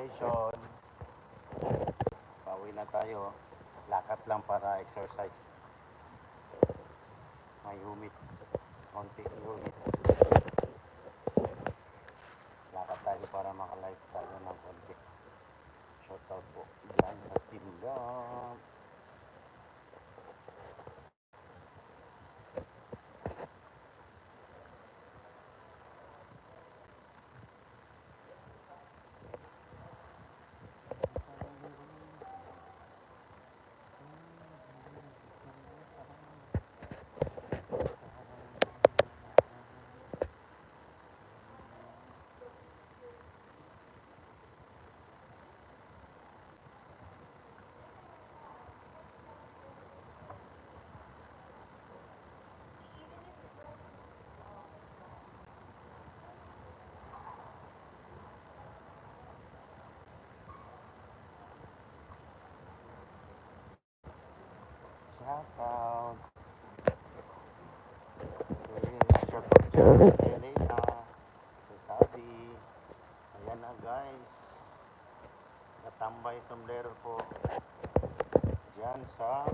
station. Pauwi na tayo. Lakad lang para exercise. May humid. Konti humid. Lakad tayo para makalive tayo ng konti. Shoutout po dyan sa tinda. Shoutout. Shoutout dyan sa Elena. Sa Sabi. Ayan na guys. Natambay sombrero po. Dyan sa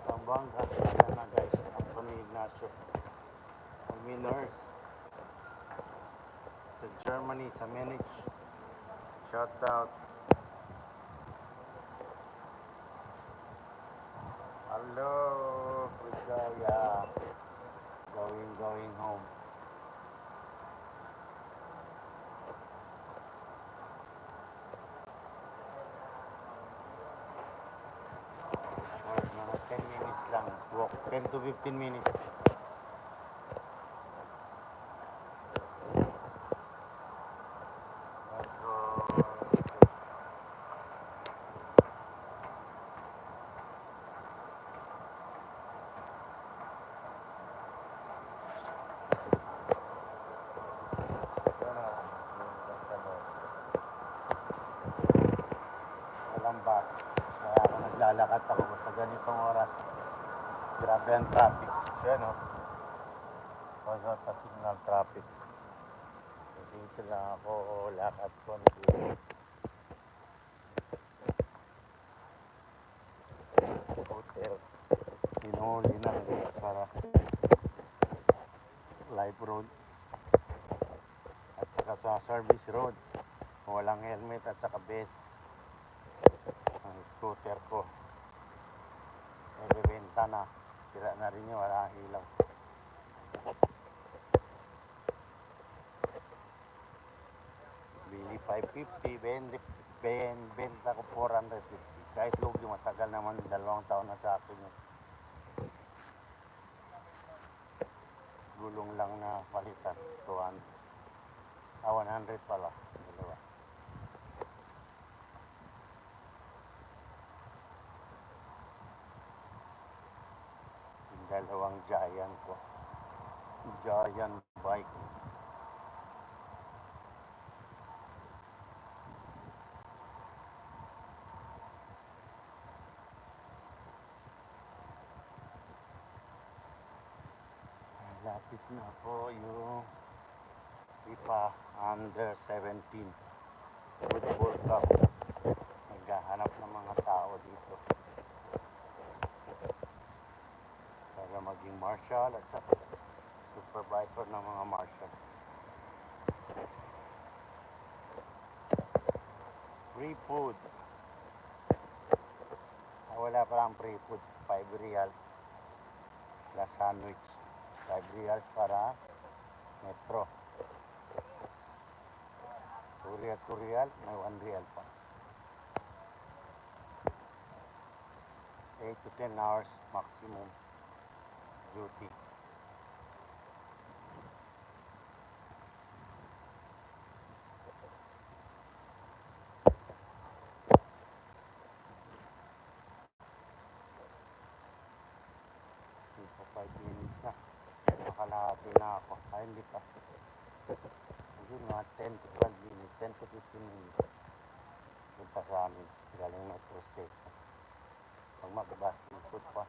Tambanga. Ayan na guys. Anthony Ignacio. Winners. Sa Germany. Sa Munich. Shoutout. Hello, Kuya. Going home. Short, mga 10 minutes lang. Walk 10 to 15 minutes. Bus. Kaya ako naglalakad ako sa ganitong oras. Grabe ang traffic. Yan o. Pagod pa signal traffic. Dito lang ako lakad konti. Hotel. Hinuli na sa live road. At saka sa service road. Walang helmet at saka vest. Ang scooter ko may bibenta na, tira na rin yun, wala ang ilaw. Bili 550, benta ko 450 kahit log yung matagal naman, 2 taon na sa akin yun. Gulong lang na palitan, 100 pala, dalawa. Dalawang Giant ko. Giant bike. Lapit na po yung FIFA Under 17 Football Cup. Naghahanap ng mga tao dito para maging marshal at saka supervisor ng mga marshal. Free food. Wala pa lang free food. 5 reals plus sandwich. 5 reals para metro. 2 real, may 1 real pa. 8 to 10 hours maximum duty. Ito 5 minutes na. Makalahati na ako. Ay, hindi pa. Yun nga, 10 to 12 minutes, 10 to 15 minutes. Punta sa amin. Galing metro station. Pag mag-basket pa.